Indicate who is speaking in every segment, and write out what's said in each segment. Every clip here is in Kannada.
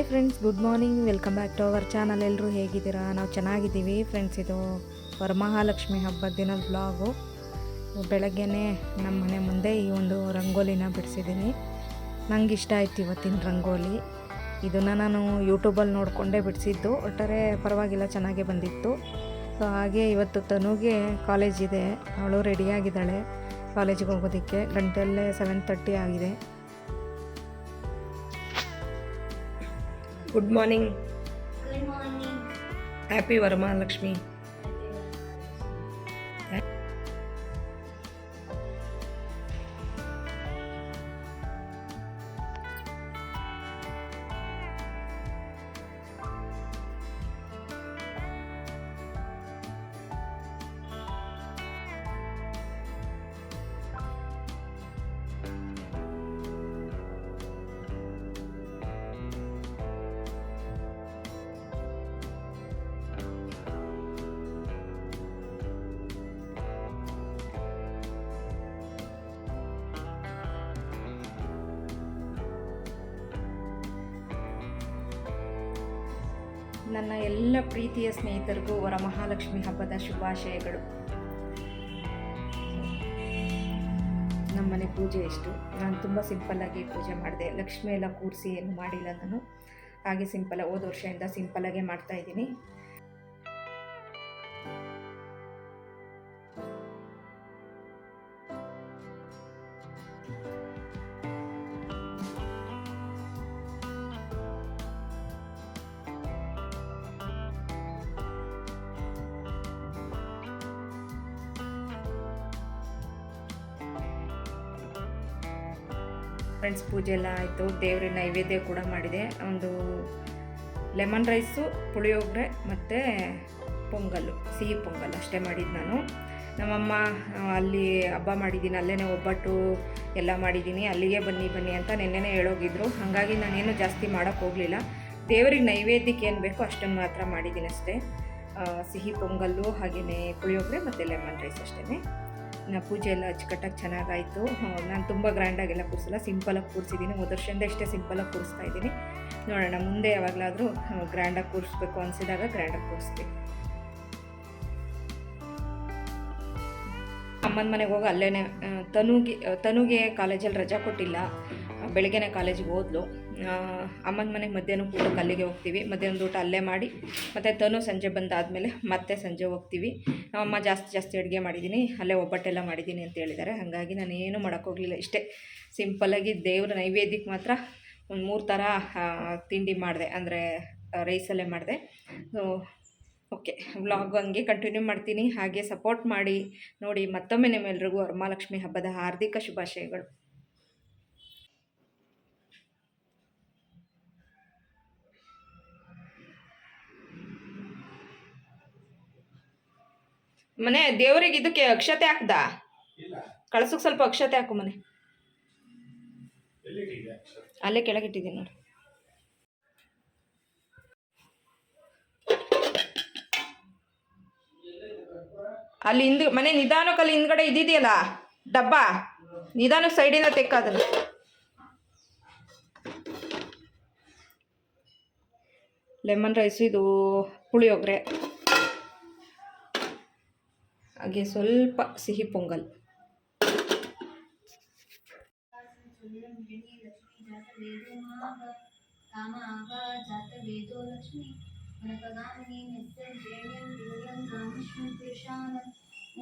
Speaker 1: Hi friends, good morning. Welcome back to our channel. ಎಲ್ಲರೂ ಹೇಗಿದ್ದೀರಾ? ನಾವು ಚೆನ್ನಾಗಿದ್ದೀವಿ ಫ್ರೆಂಡ್ಸ್. ಇದು ವರಮಹಾಲಕ್ಷ್ಮಿ ಹಬ್ಬದ ದಿನದ ಬ್ಲಾಗು. ಬೆಳಗ್ಗೆನೇ ನಮ್ಮ ಮನೆ ಮುಂದೆ ಈ ಒಂದು ರಂಗೋಲಿನ ಬಿಡಿಸಿದ್ದೀನಿ. ನಂಗೆ ಇಷ್ಟ ಆಯ್ತು ಇವತ್ತಿನ ರಂಗೋಲಿ. ಇದನ್ನು ನಾನು ಯೂಟ್ಯೂಬಲ್ಲಿ ನೋಡಿಕೊಂಡೇ ಬಿಡಿಸಿದ್ದು. ಒಟ್ಟಾರೆ ಪರವಾಗಿಲ್ಲ, ಚೆನ್ನಾಗೇ ಬಂದಿತ್ತು. ಸೊ ಹಾಗೆ ಇವತ್ತು ತನುಗೆ ಕಾಲೇಜ್ ಇದೆ. ಅವಳು ರೆಡಿಯಾಗಿದ್ದಾಳೆ ಕಾಲೇಜಿಗೆ ಹೋಗೋದಕ್ಕೆ. ಗಂಟೆಯಲ್ಲೇ 7:30 ಆಗಿದೆ. Good morning.
Speaker 2: Good morning.
Speaker 1: Happy Varamahalakshmi. ನನ್ನ ಎಲ್ಲ ಪ್ರೀತಿಯ ಸ್ನೇಹಿತರಿಗೂ ವರಮಹಾಲಕ್ಷ್ಮಿ ಹಬ್ಬದ ಶುಭಾಶಯಗಳು. ನಮ್ಮನೆ ಪೂಜೆ ಎಷ್ಟು, ನಾನು ತುಂಬ ಸಿಂಪಲ್ಲಾಗಿ ಪೂಜೆ ಮಾಡಿದೆ. ಲಕ್ಷ್ಮಿ ಎಲ್ಲ ಕೂರಿಸಿ ಏನು ಮಾಡಿಲ್ಲ ನಾನು. ಹಾಗೆ ಸಿಂಪಲ್, ಹೋದ ವರ್ಷದಿಂದ ಸಿಂಪಲ್ಲಾಗೆ ಮಾಡ್ತಾಯಿದ್ದೀನಿ. ಫ್ರೆಂಡ್ಸ್, ಪೂಜೆ ಎಲ್ಲ ಆಯಿತು. ದೇವ್ರ ನೈವೇದ್ಯ ಕೂಡ ಮಾಡಿದೆ. ಒಂದು ಲೆಮನ್ ರೈಸು, ಪುಳಿಯೋಗರೆ ಮತ್ತು ಪೊಂಗಲ್ಲು, ಸಿಹಿ ಪೊಂಗಲ್ ಅಷ್ಟೇ ಮಾಡಿದ್ದು ನಾನು. ನಮ್ಮಮ್ಮ ಅಲ್ಲಿ ಹಬ್ಬ ಮಾಡಿದ್ದೀನಿ, ಅಲ್ಲೇ ಒಬ್ಬಟ್ಟು ಎಲ್ಲ ಮಾಡಿದ್ದೀನಿ, ಅಲ್ಲಿಗೆ ಬನ್ನಿ ಅಂತ ನೆನ್ನೆನೇ ಹೇಳೋಗಿದ್ರು. ಹಾಗಾಗಿ ನಾನೇನು ಜಾಸ್ತಿ ಮಾಡೋಕ್ಕೆ ಹೋಗಲಿಲ್ಲ. ದೇವರಿಗೆ ನೈವೇದ್ಯಕ್ಕೆ ಏನು ಬೇಕೋ ಅಷ್ಟನ್ನು ಮಾತ್ರ ಮಾಡಿದ್ದೀನಿ ಅಷ್ಟೇ. ಸಿಹಿ ಪೊಂಗಲ್ಲು, ಹಾಗೆಯೇ ಪುಳಿಯೋಗರೆ ಮತ್ತು ಲೆಮನ್ ರೈಸ್ ಅಷ್ಟೇ. ಪೂಜೆ ಎಲ್ಲ ಅಚ್ಚುಕಟ್ಟಾಗಿ ಚೆನ್ನಾಗಾಯಿತು. ನಾನು ತುಂಬ ಗ್ರ್ಯಾಂಡಾಗೆಲ್ಲ ಕೂರಿಸಲ್ಲ, ಸಿಂಪಲಾಗಿ ಕೂರಿಸಿದ್ದೀನಿ. ಹೋದ ವರ್ಷದಿಂದ ಇಷ್ಟೇ ಸಿಂಪಲಾಗಿ ಕೂರಿಸ್ತಾ ಇದ್ದೀನಿ. ನೋಡೋಣ, ಮುಂದೆ ಯಾವಾಗಲಾದರೂ ಗ್ರ್ಯಾಂಡಾಗಿ ಕೂರಿಸ್ಬೇಕು ಅನಿಸಿದಾಗ ಗ್ರ್ಯಾಂಡಾಗಿ ಕೂರಿಸ್ತೀನಿ. ಅಮ್ಮನ ಮನೆಗೆ ಹೋಗಿ ಅಲ್ಲೇ ತನುಗೆ ಕಾಲೇಜಲ್ಲಿ ರಜಾ ಕೊಟ್ಟಿಲ್ಲ. ಬೆಳಗ್ಗೆನೇ ಕಾಲೇಜಿಗೆ ಹೋದ್ಲು. ಅಮ್ಮನ ಮನೆಗೆ ಮಧ್ಯಾಹ್ನ ಊಟಕ್ಕೆ ಅಲ್ಲಿಗೆ ಹೋಗ್ತೀವಿ. ಮಧ್ಯಾಹ್ನದ ಊಟ ಅಲ್ಲೇ ಮಾಡಿ ಮತ್ತು ತನು ಸಂಜೆ ಬಂದಾದಮೇಲೆ ಮತ್ತೆ ಸಂಜೆ ಹೋಗ್ತೀವಿ. ನಮ್ಮಮ್ಮ ಜಾಸ್ತಿ ಅಡುಗೆ ಮಾಡಿದ್ದೀನಿ, ಅಲ್ಲೇ ಒಬ್ಬಟ್ಟೆಲ್ಲ ಮಾಡಿದ್ದೀನಿ ಅಂತ ಹೇಳಿದ್ದಾರೆ. ಹಾಗಾಗಿ ನಾನು ಏನೂ ಮಾಡೋಕ್ಕೋಗಲಿಲ್ಲ. ಇಷ್ಟೇ ಸಿಂಪಲ್ಲಾಗಿ ದೇವ್ರ ನೈವೇದ್ಯಕ್ಕೆ ಮಾತ್ರ ಒಂದು 3 ಥರ ತಿಂಡಿ ಮಾಡಿದೆ, ಅಂದರೆ ರೈಸಲ್ಲೇ ಮಾಡಿದೆ. ಓಕೆ, ವ್ಲಾಗ್ ಹಂಗೆ ಕಂಟಿನ್ಯೂ ಮಾಡ್ತೀನಿ. ಹಾಗೆ ಸಪೋರ್ಟ್ ಮಾಡಿ ನೋಡಿ. ಮತ್ತೊಮ್ಮೆ ನಿಮ್ಮೆಲ್ರಿಗೂ ವರಮಹಾಲಕ್ಷ್ಮಿ ಹಬ್ಬದ ಹಾರ್ದಿಕ ಶುಭಾಶಯಗಳು. ಮನೆ ದೇವರಿಗೆ ಇದಕ್ಕೆ ಅಕ್ಷತೆ ಹಾಕ್ದ, ಕಳಸಕ್ಕೆ ಸ್ವಲ್ಪ ಅಕ್ಷತೆ ಹಾಕು ಮನೆ. ಅಲ್ಲೇ ಕೆಳಗಿಟ್ಟಿದ್ದೀನಿ ನೋಡಿ. ಅಲ್ಲಿ ಮನೆ ನಿಧಾನಕ್ಕೆ ಅಲ್ಲಿ ಹಿಂದ್ಗಡೆ ಇದಿದೆಯಲ್ಲ ಡಬ್ಬ, ನಿಧಾನಕ್ಕೆ ಸೈಡಿಂದ ತೆಕ್ಕಾದಲ್ಲ. ಲೆಮನ್ ರೈಸು, ಇದು ಪುಳಿಯೋಗರೆ, ಹಾಗೆ ಸ್ವಲ್ಪ ಸಿಹಿ ಪೊಂಗಲ್.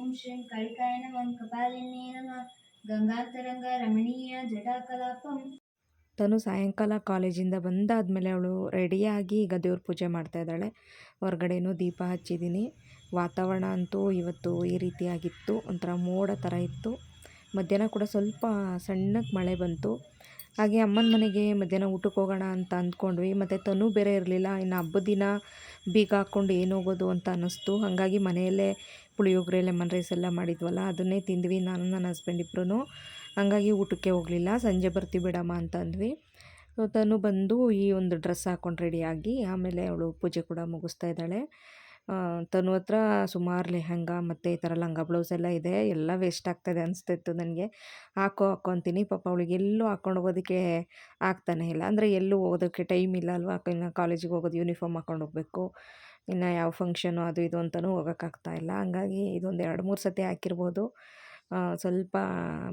Speaker 2: ಓಂ ಶ್ರೀಂ ಕಳಿಕಾಯ ನಮಃ ಕಪಾಲಿನ್ಯೈ ನಮಃ ಗಂಗಾತರಂಗ ರಮಣೀಯ ಜಟಾಕಲಾಪಂ.
Speaker 1: ತನು ಸಾಯಂಕಾಲ ಕಾಲೇಜಿಂದ ಬಂದಾದಮೇಲೆ ಅವಳು ರೆಡಿಯಾಗಿ ಈಗ ದೇವ್ರ ಪೂಜೆ ಮಾಡ್ತಾಯಿದ್ದಾಳೆ. ಹೊರಗಡೆನೂ ದೀಪ ಹಚ್ಚಿದ್ದೀನಿ. ವಾತಾವರಣ ಅಂತೂ ಇವತ್ತು ಈ ರೀತಿಯಾಗಿತ್ತು, ಒಂಥರ ಮೋಡ ಥರ ಇತ್ತು. ಮಧ್ಯಾಹ್ನ ಕೂಡ ಸ್ವಲ್ಪ ಸಣ್ಣಕ್ಕೆ ಮಳೆ ಬಂತು. ಹಾಗೆ ಅಮ್ಮನ ಮನೆಗೆ ಮಧ್ಯಾಹ್ನ ಊಟಕ್ಕೆ ಹೋಗೋಣ ಅಂತ ಅಂದ್ಕೊಂಡ್ವಿ. ಮತ್ತು ತನು ಬೇರೆ ಇರಲಿಲ್ಲ. ಇನ್ನು ಹಬ್ಬದ ದಿನ ಬೀಗ ಹಾಕ್ಕೊಂಡು ಏನು ಹೋಗೋದು ಅಂತ ಅನ್ನಿಸ್ತು. ಹಾಗಾಗಿ ಮನೆಯಲ್ಲೇ ಪುಳಿಯೋಗರೆ, ಲೆಮನ್ ರೈಸ್ ಎಲ್ಲ ಮಾಡಿದ್ವಲ್ಲ, ಅದನ್ನೇ ತಿಂದ್ವಿ ನಾನು ನನ್ನ ಹಸ್ಬೆಂಡ್ ಇಬ್ಬರೂ. ಹಾಗಾಗಿ ಊಟಕ್ಕೆ ಹೋಗಲಿಲ್ಲ. ಸಂಜೆ ಬರ್ತೀವಿ ಬಿಡಮ್ಮ ಅಂತ ಅಂದ್ವಿ. ತನು ಬಂದು ಈ ಒಂದು ಡ್ರೆಸ್ ಹಾಕ್ಕೊಂಡು ರೆಡಿಯಾಗಿ ಆಮೇಲೆ ಅವಳು ಪೂಜೆ ಕೂಡ ಮುಗಿಸ್ತಾ ಇದ್ದಾಳೆ. ತನು ಹತ್ರ ಸುಮಾರು ಲೆಹಂಗಾ ಮತ್ತು ಈ ಥರ ಲಂಗ ಬ್ಲೌಸ್ ಎಲ್ಲ ಇದೆ. ಎಲ್ಲ ವೇಸ್ಟ್ ಆಗ್ತಾಯಿದೆ ಅನಿಸ್ತಿತ್ತು ನನಗೆ. ಹಾಕೋ ಅಂತೀನಿ, ಪಾಪ ಅವಳಿಗೆ ಎಲ್ಲೂ ಹಾಕ್ಕೊಂಡು ಹೋಗೋದಕ್ಕೆ ಆಗ್ತಾನೆ ಇಲ್ಲ. ಅಂದರೆ ಎಲ್ಲೂ ಹೋಗೋದಕ್ಕೆ ಟೈಮ್ ಇಲ್ಲ ಅಲ್ವಾ, ಇನ್ನು ಕಾಲೇಜಿಗೆ ಹೋಗೋದು ಯೂನಿಫಾರ್ಮ್ ಹಾಕ್ಕೊಂಡು ಹೋಗಬೇಕು, ಇನ್ನು ಯಾವ ಫಂಕ್ಷನು ಅದು ಇದು ಅಂತಲೂ ಹೋಗೋಕ್ಕಾಗ್ತಾಯಿಲ್ಲ. ಹಂಗಾಗಿ ಇದೊಂದು 2-3 ಸತಿ ಹಾಕಿರ್ಬೋದು. ಸ್ವಲ್ಪ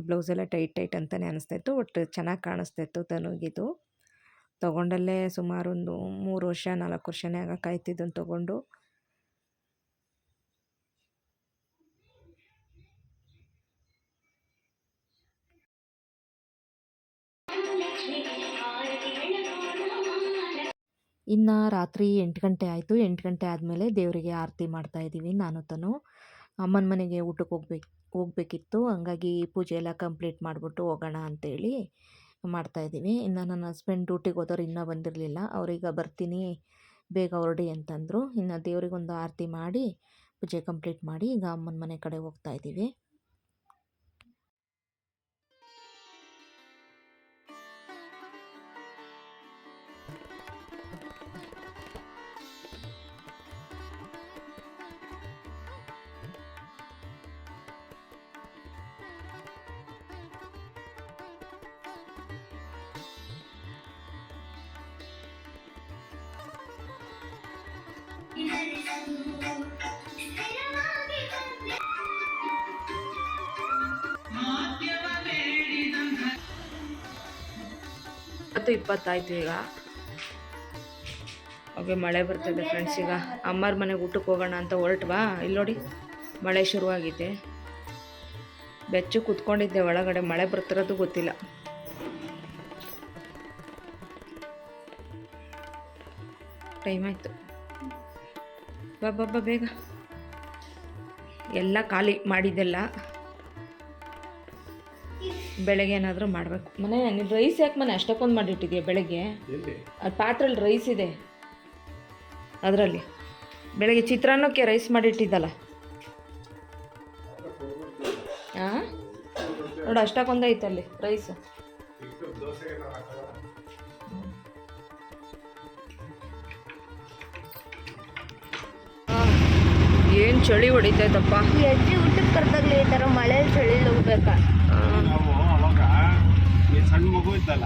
Speaker 1: ಬ್ಲೌಸೆಲ್ಲ ಟೈಟ್ ಅಂತಲೇ ಅನಿಸ್ತಾಯಿತ್ತು. ಬಟ್ ಚೆನ್ನಾಗಿ ಕಾಣಿಸ್ತಾಯಿತ್ತು ತನುಗಿದು. ತೊಗೊಂಡಲ್ಲೇ ಸುಮಾರು ಒಂದು 3 ವರ್ಷ 4 ವರ್ಷನೇ ಆಗೋಕ್ಕಾಯ್ತು ಇದನ್ನು ತೊಗೊಂಡು. ಇನ್ನು ರಾತ್ರಿ 8 ಗಂಟೆ ಆಯಿತು. 8 ಗಂಟೆ ಆದಮೇಲೆ ದೇವರಿಗೆ ಆರತಿ ಮಾಡ್ತಾಯಿದ್ದೀವಿ ನಾನು ತನು. ಅಮ್ಮನ ಮನೆಗೆ ಊಟಕ್ಕೆ ಹೋಗಬೇಕಿತ್ತು. ಹಂಗಾಗಿ ಪೂಜೆ ಎಲ್ಲ ಕಂಪ್ಲೀಟ್ ಮಾಡಿಬಿಟ್ಟು ಹೋಗೋಣ ಅಂತೇಳಿ ಮಾಡ್ತಾಯಿದ್ದೀವಿ. ಇನ್ನು ನನ್ನ ಹಸ್ಬೆಂಡ್ ಡ್ಯೂಟಿಗೆ ಹೋದವ್ರು ಇನ್ನೂ ಬಂದಿರಲಿಲ್ಲ. ಅವ್ರೀಗ ಬರ್ತೀನಿ ಬೇಗ ಹೊರಡಿ ಅಂತಂದರು. ಇನ್ನು ದೇವರಿಗೊಂದು ಆರತಿ ಮಾಡಿ ಪೂಜೆ ಕಂಪ್ಲೀಟ್ ಮಾಡಿ ಈಗ ಅಮ್ಮನ ಮನೆ ಕಡೆ ಹೋಗ್ತಾಯಿದ್ದೀವಿ. ಮತ್ತು 20 ಆಯಿತು ಈಗ. ಓಕೆ, ಮಳೆ ಬರ್ತಿದೆ ಫ್ರೆಂಡ್ಸ್. ಈಗ ಅಮ್ಮರ ಮನೆಗೆ ಊಟಕ್ಕೆ ಹೋಗೋಣ ಅಂತ ಹೊರಟ್ವಾ. ಇಲ್ಲಿ ನೋಡಿ ಮಳೆ ಶುರುವಾಗಿದೆ. ಬೆಚ್ಚು ಕೂತ್ಕೊಂಡಿದ್ದೆ ಒಳಗಡೆ, ಮಳೆ ಬರ್ತಿರೋದು ಗೊತ್ತಿಲ್ಲ. ಟೈಮ್ ಆಯಿತು, ಬಾ ಬೇಗ. ಎಲ್ಲ ಖಾಲಿ ಮಾಡಿದ್ದೆಲ್ಲ ಬೆಳಗ್ಗೆ ಏನಾದರೂ ಮಾಡಬೇಕು. ಮನೆ ನೀನು ರೈಸ್ ಯಾಕೆ ಮನೆ ಅಷ್ಟಕ್ಕೊಂದು ಮಾಡಿಟ್ಟಿದ್ಯಾ ಬೆಳಗ್ಗೆ? ಅದು ಪಾತ್ರೆಯಲ್ಲಿ ರೈಸ್ ಇದೆ, ಅದರಲ್ಲಿ ಬೆಳಗ್ಗೆ ಚಿತ್ರಾನ್ನಕ್ಕೆ ರೈಸ್ ಮಾಡಿಟ್ಟಿದ್ದಲ್ಲ. ಹಾಂ ನೋಡು, ಅಷ್ಟಕ್ಕೊಂದು ಐತಲ್ಲಿ ರೈಸ್. ಏನು ಚಳಿ ಹೊಡಿತೈತಪ್ಪ.
Speaker 2: ಅಜ್ಜಿ ಊಟಕ್ಕೆ ಕರೆದಾಗಲೇ ಈ ಥರ ಮಳೆ ಚಳಿಲಿ ಹೋಗ್ಬೇಕಾ?
Speaker 3: ನಾವು ಅವಾಗ ಈ ಸಣ್ಣ ಮಗು ಇದ್ದಲ್ಲ,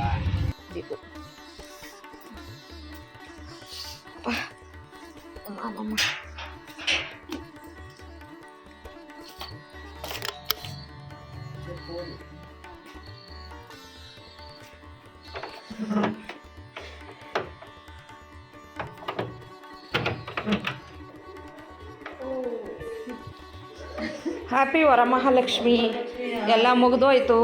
Speaker 1: ಹ್ಯಾಪಿ ವರಮಹಾಲಕ್ಷ್ಮಿ. ಎಲ್ಲ ಮುಗಿದೋಯ್ತು.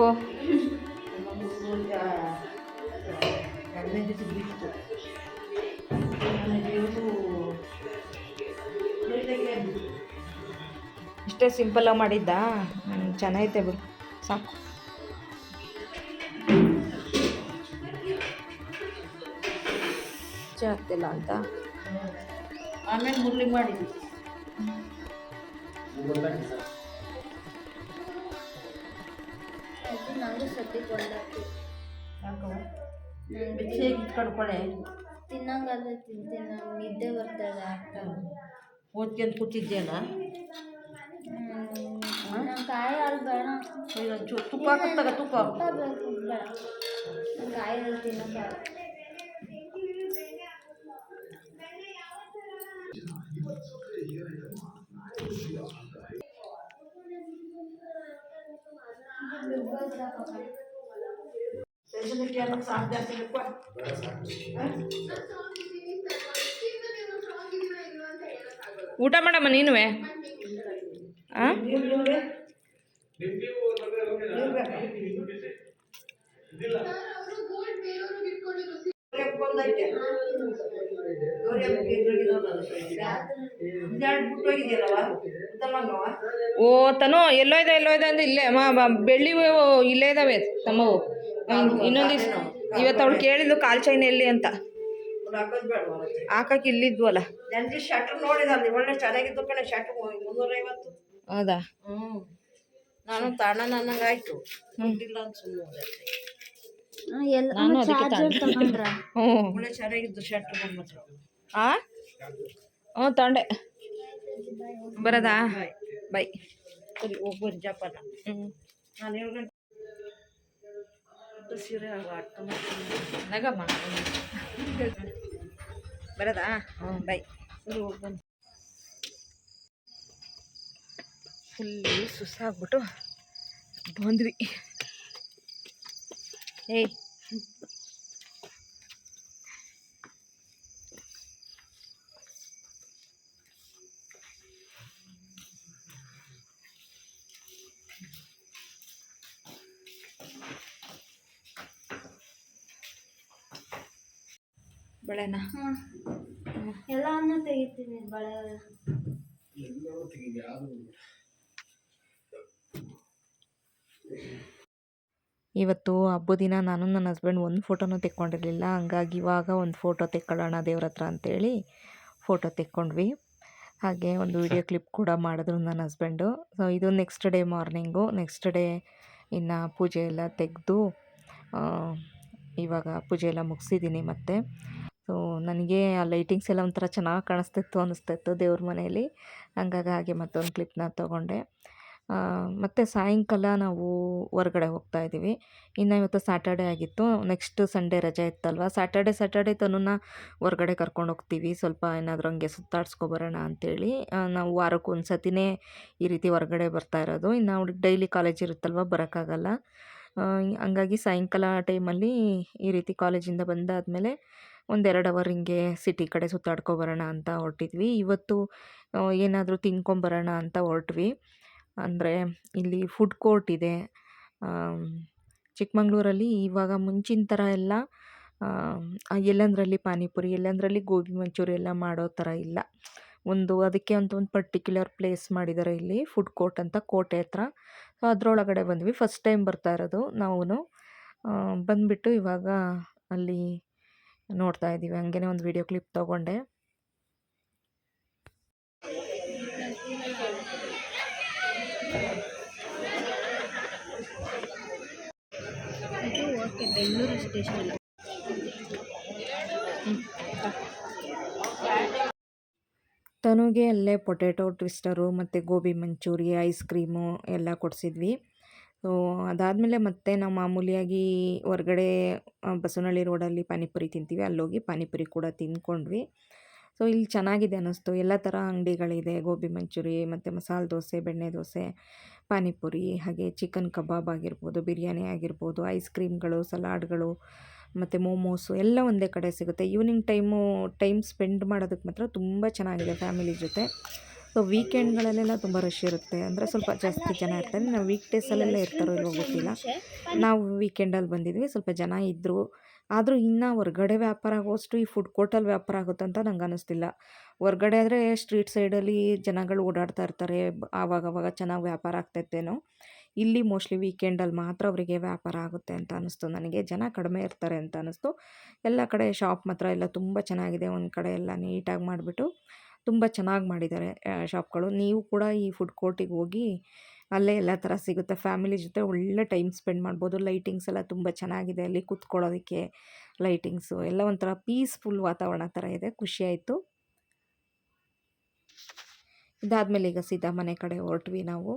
Speaker 1: ಇಷ್ಟೇ ಸಿಂಪಲ್ಲಾಗಿ ಮಾಡಿದ್ದ. ಚೆನ್ನಾಗೈತೆ ಬಿಡು, ಸಾಕು. ಆಗ್ತಿಲ್ಲ ಅಂತ ಆಮೇಲೆ ಮುರ್ಲಿ ಮಾಡಿದ್ವಿ.
Speaker 2: ನಂಗೂ ಸದ್ಯಕ್ಕೆ ಕೊಂಡಾಗ್ತಿ
Speaker 1: ಕಡ್ಕೊಳೆ
Speaker 2: ತಿನ್ನಂಗಾದ್ರೆ ತಿಂತೀನಿ. ನಂಗೆ ನಿದ್ದೆ ಬರ್ತದೆ ಆಗ್ತಾ.
Speaker 1: ಓದ್ಕೊಂಡು ಕೂತಿದ್ಯಲ್ಲ,
Speaker 2: ನಂಗೆ ಕಾಯಿ ಹಾಲು ಬೇಡ.
Speaker 1: ತುಪ್ಪ ಹಾಕತ್ತಾಗ ತುಪ್ಪ
Speaker 2: ಬೇಕು ಬೇಡ, ನಂಗೆ ಕಾಯಿ ಹಾಲು ತಿನ್ನೋಕ್ಕಾಗ.
Speaker 1: ಊಟ ಮಾಡಮ್ಮ ನೀನುವೆ. ಓ ತನು ಎಲ್ಲೋ ಇದೆ ಅಂದ್ರೆ ಇಲ್ಲೇ ಬೆಳ್ಳಿ ಇಲ್ಲೇ ಇದಾವೆ ತಮ್ಮವು. ಇನ್ನೊಂದು ಇವತ್ತು ಅವಳು ಕೇಳಿದ್ಲು ಕಾಲ್ ಚೈನ್ ಎಲ್ಲಿ ಅಂತ. ಹಾಕಕ್ಕೆ ಇಲ್ಲಿದ್ವಲ್ಲ.
Speaker 4: ಶರ್ಟ್ ನೋಡಿದ ಒಳ್ಳೆ ಚೆನ್ನಾಗಿದ್ದು ಕಣೆ. ಶರ್ಟ್ 350.
Speaker 1: ಹೌದಾ?
Speaker 4: ನಾನು ತಾಣ ನನ್ನಂಗಾಯ್ತು. ಇಲ್ಲ ಅಂತ ಸುಮ್ಮನೆ
Speaker 1: ನಾನು ಅದಕ್ಕೆ
Speaker 4: ಒಳ್ಳೆ ಚೆನ್ನಾಗಿದ್ದು ಶರ್ಟ್ ಬಂದ್ಬಿಟ್ರು.
Speaker 1: ಹ್ಞೂ ತಗೊಂಡೆ. ಬರೋದಾ
Speaker 4: ಬಾಯ್
Speaker 1: ಬೈ
Speaker 4: ಸರಿ ಹೋಗ್ಬೋದು ಜಪಾನ
Speaker 1: ಹ್ಞೂ
Speaker 4: ನಾನು 7 ಗಂಟೆ ಸೀರೆ ಅರ್ಥ
Speaker 1: ನಗಮ್ಮ ಬರೋದಾ ಬೈ
Speaker 4: ಸರಿ ಹೋಗ್ಬಂದು
Speaker 1: ಫುಲ್ಲು ಸುಸ್ತಾಗ್ಬಿಟ್ಟು ಬಂದ್ವಿ. ಏಯ್ ಬಳೆನ
Speaker 2: ಎಲ್ಲವನ್ನು ತೆಗಿತೀನಿ ಬಳೆ.
Speaker 1: ಇವತ್ತು ಹಬ್ಬದ ದಿನ ನಾನು ನನ್ನ ಹಸ್ಬೆಂಡ್ ಒಂದು ಫೋಟೋನೂ ತೆಕ್ಕೊಂಡಿರಲಿಲ್ಲ. ಹಂಗಾಗಿ ಇವಾಗ ಒಂದು ಫೋಟೋ ತೆಕ್ಕೊಳ್ಳೋಣ ದೇವ್ರ ಹತ್ರ ಅಂತೇಳಿ ಫೋಟೋ ತೆಕ್ಕೊಂಡ್ವಿ. ಹಾಗೆ ಒಂದು ವಿಡಿಯೋ ಕ್ಲಿಪ್ ಕೂಡ ಮಾಡಿದ್ರು ನನ್ನ ಹಸ್ಬೆಂಡು. ಸೊ ಇದು next day morning. Next day ಇನ್ನು ಪೂಜೆ ಎಲ್ಲ ತೆಗೆದು ಇವಾಗ ಪೂಜೆ ಎಲ್ಲ ಮುಗಿಸಿದ್ದೀನಿ ಮತ್ತೆ. ಸೊ ನನಗೆ ಆ ಲೈಟಿಂಗ್ಸ್ ಎಲ್ಲ ಒಂಥರ ಚೆನ್ನಾಗಿ ಕಾಣಿಸ್ತಿತ್ತು ಅನ್ನಿಸ್ತಿತ್ತು ದೇವ್ರ ಮನೆಯಲ್ಲಿ. ಹಂಗಾಗಿ ಹಾಗೆ ಮತ್ತೊಂದು ಕ್ಲಿಪ್ನ ತೊಗೊಂಡೆ. ಮತ್ತು ಸಾಯಂಕಾಲ ನಾವು ಹೊರ್ಗಡೆ ಹೋಗ್ತಾ ಇದ್ದೀವಿ. ಇನ್ನು ಇವತ್ತು ಸ್ಯಾಟರ್ಡೇ ಆಗಿತ್ತು. ನೆಕ್ಸ್ಟ್ ಸಂಡೇ ರಜೆ ಇತ್ತಲ್ವ. ಸ್ಯಾಟರ್ಡೇ ತನುನ ಹೊರ್ಗಡೆ ಕರ್ಕೊಂಡು ಹೋಗ್ತೀವಿ. ಸ್ವಲ್ಪ ಏನಾದರೂ ಹಂಗೆ ಸುತ್ತಾಡ್ಸ್ಕೊಬರೋಣ ಅಂತೇಳಿ. ನಾವು ವಾರಕ್ಕೆ ಒಂದು ಸತಿನೇ ಈ ರೀತಿ ಹೊರ್ಗಡೆ ಬರ್ತಾ ಇರೋದು. ಇನ್ನು ಅವ್ಳಿಗೆ ಡೈಲಿ ಕಾಲೇಜ್ ಇರುತ್ತಲ್ವ, ಬರೋಕ್ಕಾಗಲ್ಲ. ಹಂಗಾಗಿ ಸಾಯಂಕಾಲ ಟೈಮಲ್ಲಿ ಈ ರೀತಿ ಕಾಲೇಜಿಂದ ಬಂದಾದಮೇಲೆ ಒಂದು 2 ಅವರ್ ಹಿಂಗೆ ಸಿಟಿ ಕಡೆ ಸುತ್ತಾಡ್ಕೊಬರೋಣ ಅಂತ ಹೊರಟಿದ್ವಿ. ಇವತ್ತು ಏನಾದರೂ ತಿನ್ಕೊಂಬರೋಣ ಅಂತ ಹೊರಟ್ವಿ. ಅಂದರೆ ಇಲ್ಲಿ ಫುಡ್ ಕೋರ್ಟ್ ಇದೆ. ಚಿಕ್ಕಮಂಗ್ಳೂರಲ್ಲಿ ಇವಾಗ ಮುಂಚಿನ ಥರ ಎಲ್ಲ ಎಲ್ಲಂದರಲ್ಲಿ ಪಾನಿಪುರಿ, ಎಲ್ಲಂದರಲ್ಲಿ ಗೋಬಿ ಮಂಚೂರಿ ಎಲ್ಲ ಮಾಡೋ ಥರ ಇಲ್ಲ. ಅದಕ್ಕೆ ಅಂತ ಒಂದು ಪರ್ಟಿಕ್ಯುಲರ್ ಪ್ಲೇಸ್ ಮಾಡಿದ್ದಾರೆ ಇಲ್ಲಿ, ಫುಡ್ ಕೋರ್ಟ್ ಅಂತ, ಕೋಟೆ ಹತ್ರ. ಸೊ ಅದರೊಳಗಡೆ ಬಂದ್ವಿ. ಫಸ್ಟ್ ಟೈಮ್ ಬರ್ತಾ ಇರೋದು ನಾವು. ಬಂದುಬಿಟ್ಟು ಇವಾಗ ಅಲ್ಲಿ ನೋಡ್ತಾ ಇದ್ದೀವಿ. ಹಂಗೇ ಒಂದು ವಿಡಿಯೋ ಕ್ಲಿಪ್ ತೊಗೊಂಡೆ.
Speaker 2: Okay, Bengaluru station.
Speaker 1: ತನುಗೆ ಅಲ್ಲೇ ಪೊಟೆಟೊ ಟ್ವಿಸ್ಟರು ಮತ್ತು ಗೋಬಿ ಮಂಚೂರಿ, ಐಸ್ ಕ್ರೀಮು ಎಲ್ಲ ಕೊಡಿಸಿದ್ವಿ. ಸೊ ಅದಾದಮೇಲೆ ಮತ್ತೆ ನಾವು ಮಾಮೂಲಿಯಾಗಿ ಹೊರ್ಗಡೆ ಬಸವನಹಳ್ಳಿ ರೋಡಲ್ಲಿ ಪಾನಿಪುರಿ ತಿಂತೀವಿ, ಅಲ್ಲೋಗಿ ಪಾನಿಪುರಿ ಕೂಡ ತಿಂದ್ಕೊಂಡ್ವಿ. ಸೊ ಇಲ್ಲಿ ಚೆನ್ನಾಗಿದೆ ಅನ್ನಿಸ್ತು. ಎಲ್ಲ ಥರ ಅಂಗಡಿಗಳಿದೆ. ಗೋಬಿ ಮಂಚೂರಿ ಮತ್ತು ಮಸಾಲೆ ದೋಸೆ, ಬೆಣ್ಣೆ ದೋಸೆ, ಪಾನಿಪುರಿ, ಹಾಗೆ ಚಿಕನ್ ಕಬಾಬ್ ಆಗಿರ್ಬೋದು, ಬಿರಿಯಾನಿ ಆಗಿರ್ಬೋದು, ಐಸ್ ಕ್ರೀಮ್ಗಳು, ಸಲಾಡ್ಗಳು ಮತ್ತು ಮೋಮೋಸು ಎಲ್ಲ ಒಂದೇ ಕಡೆ ಸಿಗುತ್ತೆ. ಈವ್ನಿಂಗ್ ಟೈಮ್ ಸ್ಪೆಂಡ್ ಮಾಡೋದಕ್ಕೆ ಮಾತ್ರ ತುಂಬ ಚೆನ್ನಾಗಿದೆ ಫ್ಯಾಮಿಲಿ ಜೊತೆ. ಸೊ ವೀಕೆಂಡ್ಗಳಲ್ಲೆಲ್ಲ ತುಂಬ ರಶ್ ಇರುತ್ತೆ, ಅಂದರೆ ಸ್ವಲ್ಪ ಜಾಸ್ತಿ ಜನ ಇರ್ತಾರೆ. ನಾವು ವೀಕ್ ಡೇಸಲ್ಲೆಲ್ಲ ಇರ್ತಾರೋ ಇಲ್ವೋ ಗೊತ್ತಿಲ್ಲ. ನಾವು ವೀಕೆಂಡಲ್ಲಿ ಬಂದಿದ್ವಿ, ಸ್ವಲ್ಪ ಜನ ಇದ್ದರು. ಆದರೂ ಇನ್ನೂ ಹೊರ್ಗಡೆ ವ್ಯಾಪಾರ ಆಗೋಷ್ಟು ಈ ಫುಡ್ ಕೋರ್ಟಲ್ಲಿ ವ್ಯಾಪಾರ ಆಗುತ್ತೆ ಅಂತ ನಂಗೆ ಅನ್ನಿಸ್ತಿಲ್ಲ. ಹೊರ್ಗಡೆ ಆದರೆ ಸ್ಟ್ರೀಟ್ ಸೈಡಲ್ಲಿ ಜನಗಳು ಓಡಾಡ್ತಾ ಇರ್ತಾರೆ, ಆವಾಗವಾಗ ಚೆನ್ನಾಗಿ ವ್ಯಾಪಾರ ಆಗ್ತೈತೇನೋ. ಇಲ್ಲಿ ಮೋಸ್ಟ್ಲಿ ವೀಕೆಂಡಲ್ಲಿ ಮಾತ್ರ ಅವರಿಗೆ ವ್ಯಾಪಾರ ಆಗುತ್ತೆ ಅಂತ ಅನ್ನಿಸ್ತು ನನಗೆ. ಜನ ಕಡಿಮೆ ಇರ್ತಾರೆ ಅಂತ ಅನ್ನಿಸ್ತು. ಎಲ್ಲ ಕಡೆ ಶಾಪ್ ಮಾತ್ರ ಎಲ್ಲ ತುಂಬ ಚೆನ್ನಾಗಿದೆ. ಒಂದು ಕಡೆ ಎಲ್ಲ ನೀಟಾಗಿ ಮಾಡಿಬಿಟ್ಟು ತುಂಬ ಚೆನ್ನಾಗಿ ಮಾಡಿದ್ದಾರೆ ಶಾಪ್ಗಳು. ನೀವು ಕೂಡ ಈ ಫುಡ್ ಕೋರ್ಟಿಗೆ ಹೋಗಿ ಅಲ್ಲೇ ಎಲ್ಲ ಥರ ಸಿಗುತ್ತೆ. ಫ್ಯಾಮಿಲಿ ಜೊತೆ ಒಳ್ಳೆ ಟೈಮ್ ಸ್ಪೆಂಡ್ ಮಾಡ್ಬೋದು. ಲೈಟಿಂಗ್ಸ್ ಎಲ್ಲ ತುಂಬ ಚೆನ್ನಾಗಿದೆ. ಅಲ್ಲಿ ಕೂತ್ಕೊಳ್ಳೋದಕ್ಕೆ ಲೈಟಿಂಗ್ಸು ಎಲ್ಲ ಒಂಥರ ಪೀಸ್ಫುಲ್ ವಾತಾವರಣ ಥರ ಇದೆ. ಖುಷಿಯಾಯಿತು. ಇದಾದಮೇಲೆ ಈಗ ಸೀದಾ ಮನೆ ಕಡೆ ಹೊರಟ್ವಿ ನಾವು.